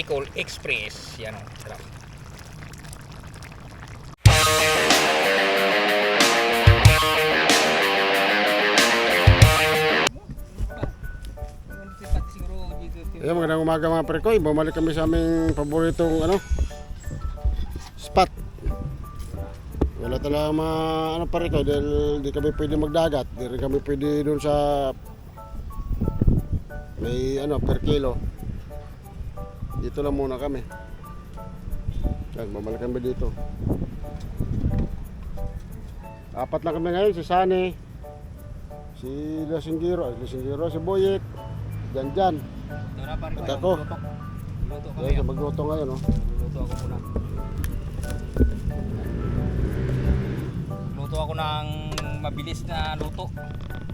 Bicol Express. Yan o, sarap. Magandang umaga mga prekoy. Bumalik kami sa aming paboritong spot. Wala talaga mga prekoy dahil di kami pwede magdagat. Di rin kami pwede doon sa may per kilo. Dito lang muna kami. Yan, bumalik kami dito. Apat na kami ngayon, si Sani, si Lasinggiro, si Boyet, Janjan. At ako. Yan, magluto ngayon, no? Magluto ako muna. Magluto ako ng mabilis na luto.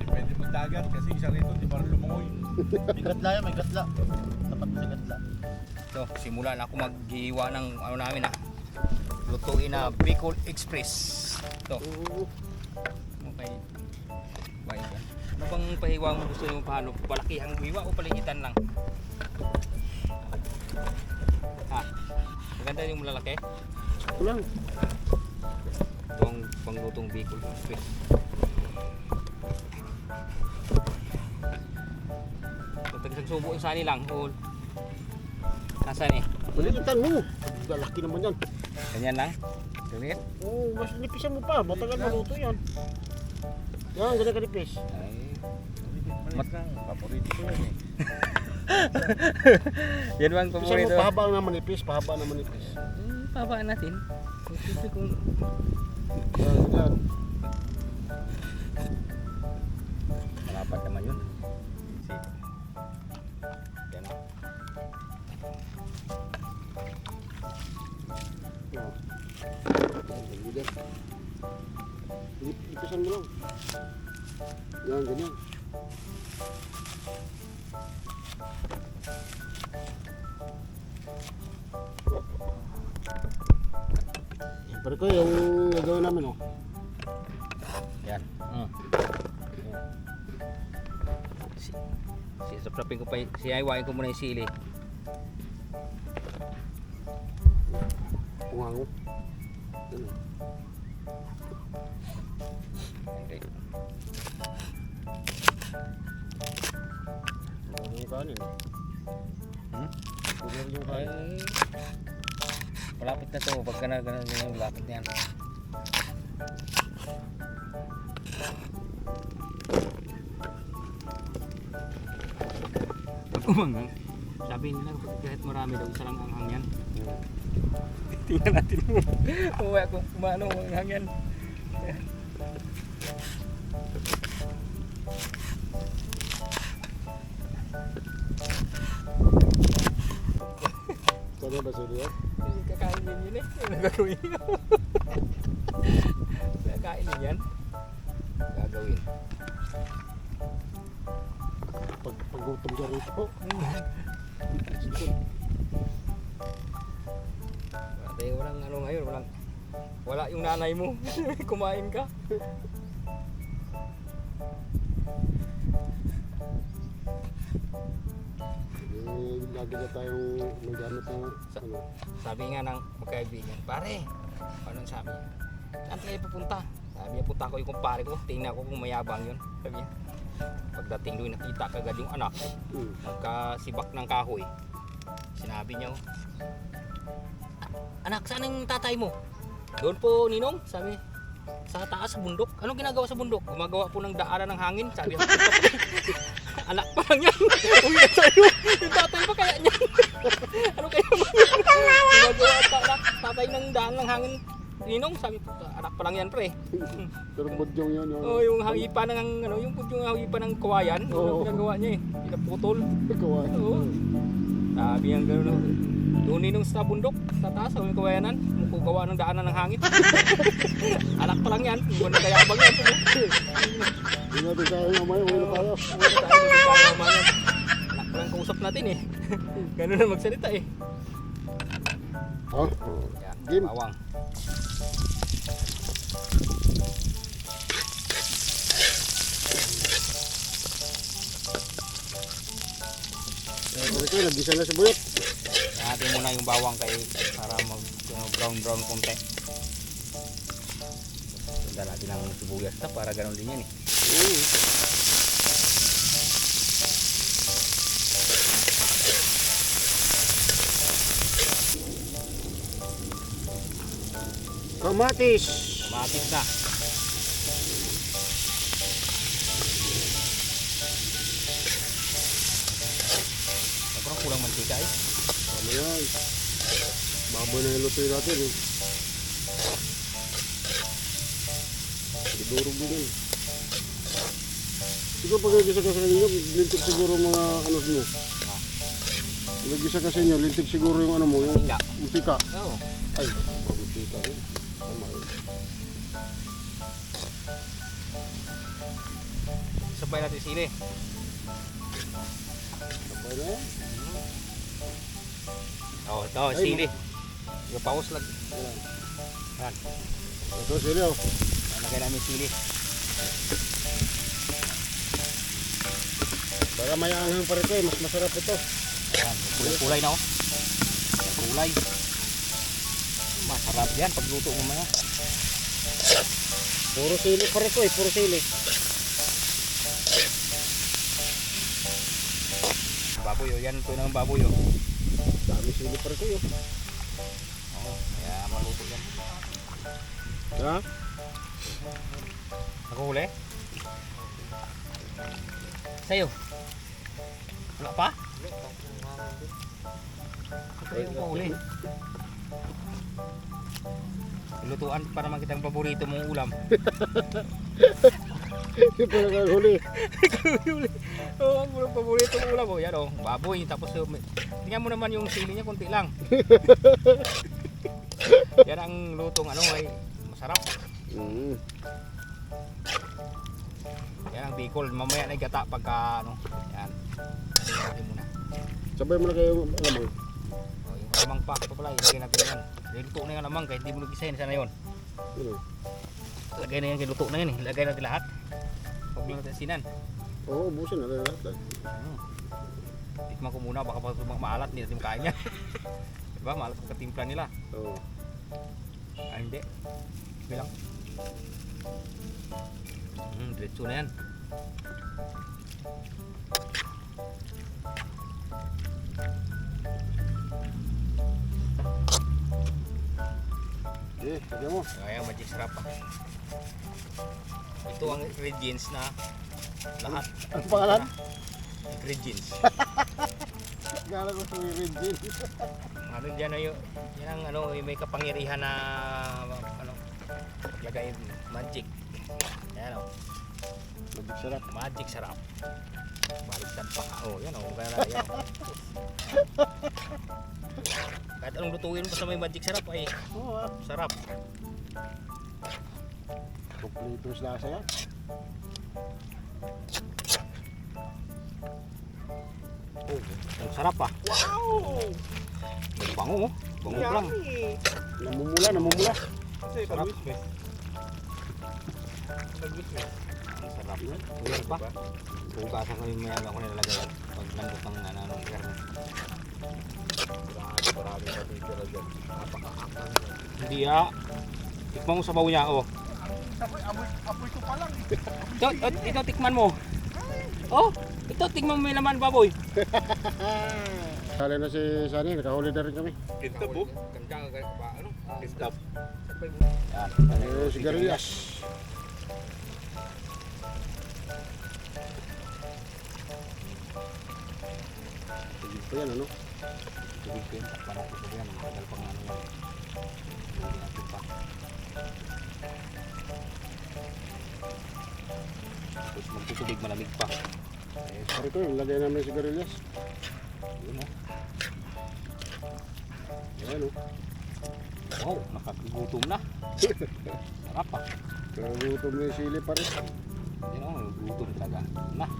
Pwede magdagat kasi isa rito di parang lumangoy. May gatla yan, may gatla. Tapat na gatla. So, simulan ako maghiwa ng namin lutuin na Bicol Express. Ito. Okay. Bayan yan. Ano bang pahiwa mo gusto nyo paano? Palakihang hiwa o paligitan lang? Ha? Maganda yung malalaki? Ito lang. Itong panglutong Bicol Express. Tagisang subo yung sani lang. Nasaan eh? Paligitan mo. Laki naman yan. Ganyan lang? Ganyan? Oo, mas nipisan mo pa. Matagal maluto yan. Yan, ganyan kanipis. Ay. Malit lang, paborito ko yan eh. Yan bang Pisan mo paborito? pahaba na manipis, pahaba na manipis. Pabaan natin. Kung Yan, ganyan. malapat naman yun. Yan. Ipisan mo lang. Yan, ganyan. Pero ko yung gagawin namin, oh. Yan. Saprapin ko pa, siyawain ko muna yung sili. Pungango. Yan, oh. Okay. Yung kanin. Yung Ay, kanin. malapit na to. Pagka na ganun, malapit na yan. Umangang. Sabi nila kahit marami daw, isa lang ang hangyan. Tingnan natin mo. Uwi ako kumano ang hangyan. Kaya ba sila yan? Kakain din yun eh. Yung nagagawin nyo. Kakain din yan. Gagawin. Paggutom dyan rito. Tayo walang ano ngayon. Wala yung nanay mo. Kumain ka. Lagi na tayong magamit ng Sabi nga ng magkaibigan, pare, anong sabi niya? Saan tayo pupunta? Sabi niya, punta ko yung kumpare ko, tingnan ko kung mayabang yun. Sabi niya, pagdating doon nakita kagad yung anak, nagkasibak ng kahoy. Sinabi niya, anak, saan ang tatay mo? Doon po, Ninong, sabi, sa taas sa bundok. Anong ginagawa sa bundok? Gumagawa po ng daanan ng hangin, sabi niya. Anak pa lang yan. Uwi na tayo. Yung tatay pa kaya niyan. Ano kaya ba? Gumagawa tatay ng daan ng hangin. Ninong, sabi ko, anak pa lang yan pre. Pero budyong yun. Oh, yung hagipa ng yung hagipa ng kawayan, yung ginagawa niya eh. Pinaputol. Kawayan. Oo. Sabi yang gano'n. Doon Ninong sa bundok, sa taas, sa kawayanan, gawa ng daanan ng hangin. Anak pa lang yan, hindi na kayabang yan. Hindi natin tayo mamaya, wala tayo. Anak pa lang kausap natin eh. Gano'n na magsalita eh. Oh, Yan, game. bawang. Ito, nagisa na sa buyot. Yan. natin muna yung bawang para mag brown konti. Sundan natin ang sibuyas na para ganun din yan eh. Kamatis. Kamatis na. Parang kulang mantika eh. Ano yan? Baboy na ilutoy natin eh. Durog din yan. Siguro pag nagisa ka sa inyo, lintik siguro mga ano mo. Nagisa ka sa inyo, lintik siguro yung ano mo, yung Tika. tika. Oo. Ay, bagong tika rin. Tama yun. Sabay natin sili. Sabay na yan. Oh, ito, Ay, sili. Yung paus lang. Yan. Yan. Ito sila oh. Lagay namin sili. Baka may anghang pa rin eh, mas masarap ito. Yan, kulay na oh. Kulay. Masarap yan pagluto mo mga. Puro sili pa rin eh, puro sili. Baboy oh, yan ito ng baboy oh. Dami sili pa rin eh. Oo, kaya maluto yan. Ha? Nakuhuli? Sa'yo? Wala pa? Sa'yo ko huli. Lutuan para naman kitang paborito mong ulam. Yung pala kang huli. Oo, ang paborito mong ulam. Oh, yan oh, baboy. Tapos tingnan mo naman yung sili niya, konti lang. Yan ang lutong ano ay masarap. Yan ang Bicol. Mamaya na igata pagka ano. Yan. Natin muna. Sabay mo na kayo alamang. Oh, yung alamang pa pala, ilagay natin yan. Luto na yung alamang kahit hindi mo nagisahin sana yun. Lagay na yan, kay luto na yan eh. Lagay natin lahat. Huwag lang natin sinan. Oo, busin na lahat. Tikman ko muna, baka pa maalat, hindi natin makain yan. Diba, maalat ang katimpla nila. Oo. Ah, hindi. Bilang. Diretso na yan. Okay, lagyan mo. Kaya magic sarap pa. Ito ang ingredients na lahat. Ano pangalan? Ingredients. Gala ko sa Regine. Ano dyan na yun? Yan ang ano, may kapangyarihan na ano, lagay magic. Yan o. Magic sarap. Magic sarap. Baliktad pa. Oh, yan o. Kaya yan. Kahit anong lutuin mo sa may magic sarap ay sarap. Kompletos lasa yan. Oh, ang sarap pa. Wow! Bango oh. Bango pa lang. Namumula, namumula. Sarap. Ang sarap. Uyan pa. Hugasan ko yung mayaga ko nilalagay yan. Pag lambot ng nananong karne. Maraming natitira dyan. Napakakakang. Hindi ah. Tikman mo sa baw niya oh. Apoy ko pa lang. Ito tikman mo. Oh, ito tikman mo may laman baboy. Kala na si Sunny, nakahuli na rin kami. Kintab po. Ganda ba ano? Kintab. Eh, sigarilyas. Sige pa yan, ano? Tubig ko yun. Takpan natin ito yan. Matagal pang ano yan. Hindi natin pa. Tapos magtutubig malamig pa. Eh, sorry ko, lagay namin yung sigarilyas. Yun oh. Ayan, oh. Wow, nakakagutom na. Sarap pa. Nagutom na yung sili pa rin. Yun oh, gutom talaga. Na.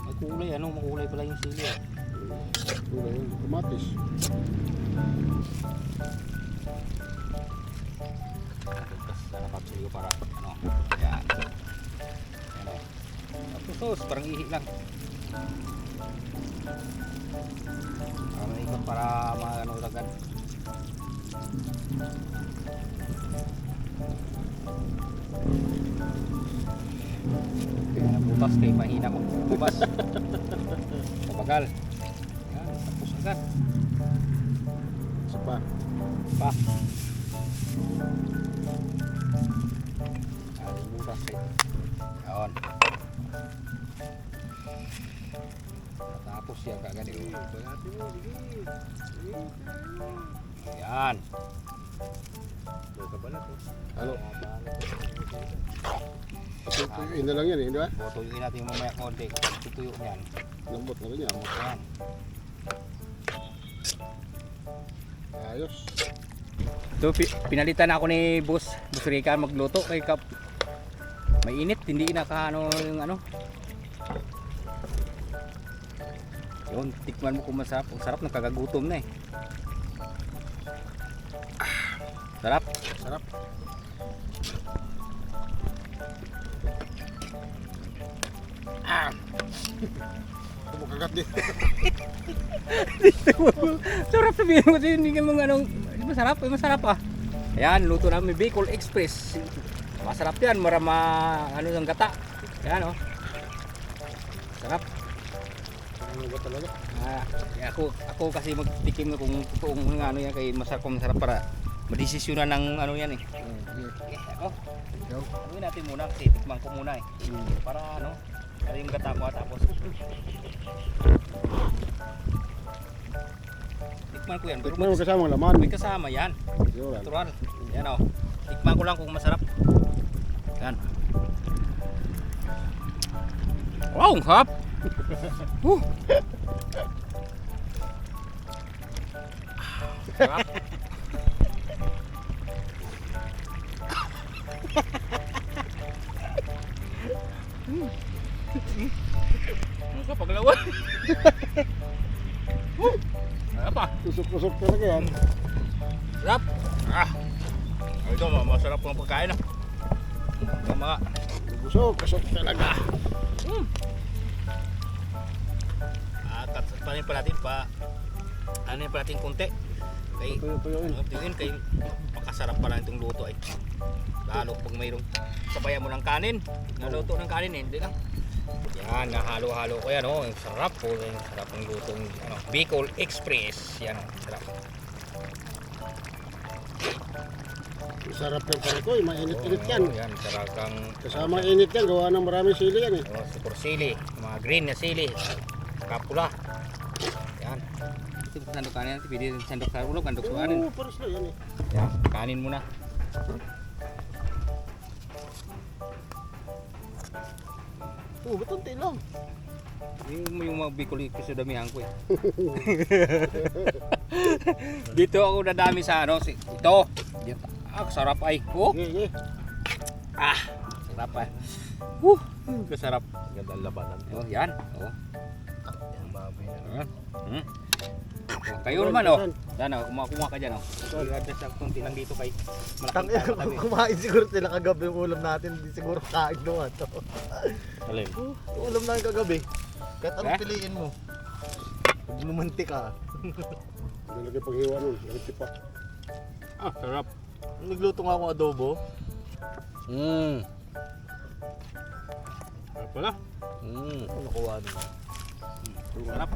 May kulay, ano? Makulay pala yung sili. Wala yun, kamatis. Tapos na nakapsi. Tuyo para ano. Yan. Ano. Tapos sauce, parang ihi lang. Para ikot para maano agad. Kaya butas kay mahina mo. Bubas. Kabagal. Yan, tapos agad. Isa pa. Pa. Yan, butas eh. Yan. Tapos yan kagad eh. Yan. Ano? Tuyuin na lang yan eh, di ba? Tuyuin natin yung mamaya konti. Tutuyo niyan. Lambot na rin yan. Yan. Ayos. So, pinalitan ako ni Boss Rica magluto kay Kap. Mainit, hindi nakaano yung ano. Yun, tikman mo kung masarap. Ang sarap, nagkagagutom na eh. Sarap. Sarap. Kumakagat din. Sarap sabihin mo kasi hindi ka mong anong masarap, masarap ah. Ayan, luto namin Bicol Express. Masarap yan, marama ano ng gata. Ayan oh. Sarap. Ano ba talaga? Ako kasi magtikim na kung totoong ano yan kay masarap para madesisyonan ng ano yan eh. Ako. Gawin natin muna kasi tikman ko muna eh. Para ano, ano yung gata mo tapos. Tikman ko yan. Pero may kasama laman. May kasama yan. Yun. Natural. Yan o. Tikman ko lang kung masarap. Yan. Wow, ang sarap. Sarap. Ang kapaglawan. Sarap ah. Tusok-tusok talaga yan. Sarap. Ito masarap ang pagkain ah. Yung mga Busok talaga. panin pa natin ano pa natin konti. Kay Tuyuin. tuyuin kay makasarap pala itong luto ay. Lalo pag mayroong sabayan mo ng kanin. Naluto ng kanin hindi lang. Yan, nahalo-halo ko yan oh. Ang sarap po, ang sarap ng lutong ano, Bicol Express. Yan, sarap. Sarap ng parikoy, mainit-init yan. Oh, yan, saragang Kasama init yan, gawa ng maraming sili yan eh. super sili, mga green na sili, kapula. Yan. Ito sandok kanin, pwede sandok sa ulo, sandok sa kanin. Oo, pares na yan eh. Yan, kanin muna. Ba't unti lang? Yung mga Bicol Express na damihan ko eh. Dito ako nadami sa ano, ito. Sarap ay. Oh. Sige. Sarap ay. Kasarap. Gandang labanan. Oh, yan. Oh. Kayo naman oh. Yan oh, kumakuha ka diyan oh. I-adjust ang konti lang dito kay Tang ina, kumain siguro sila kagabi yung ulam natin, hindi siguro kain naman to. Alin? Yung ulam natin kagabi. Kahit anong piliin mo. Huwag lumantik ka. Nalagay paghiwa nun, nalagay pa. Sarap. Nagluto nga akong adobo. Sarap pala. Ano nakuha nila? Sarap.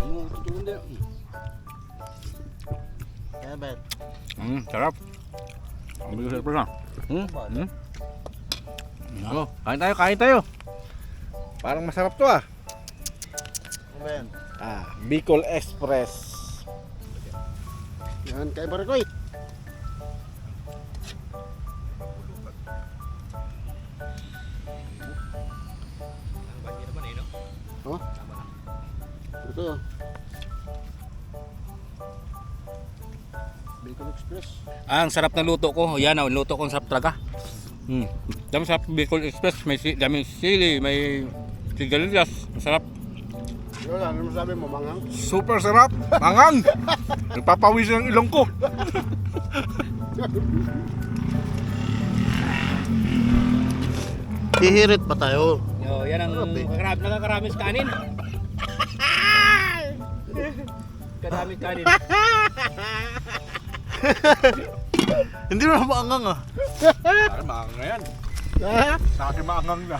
Ano, tutuon din. Kaya bet. Sarap. Ang bilis sa pala. Oh, kain tayo. Parang masarap to ah. Ano ba yan? Bicol Express. Yan, kay parikoy. Bagi naman eh no. Oh? Ito yun. Bicol Express. Ang sarap ng luto ko. Yan oh, luto ko ang sarap talaga. Dami sa Bicol Express, may daming sili, may sigarilyas, masarap. Yun, ano masabi mo, manghang? Super sarap. Mangang. Nagpapawis ng ilong ko. Hihirit pa tayo. Yo, yan ang Grabe. nakakaramis kanin. Karaming kanin. Hindi mo na maangang ah. Parang maangang na yan. Sa akin maangang na.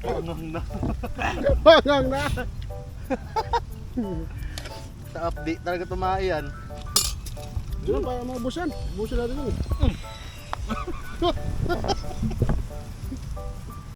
Maangang na. Pangang na. Sa update talaga tumayan. Yun, para maubusan. Ubusan natin yun.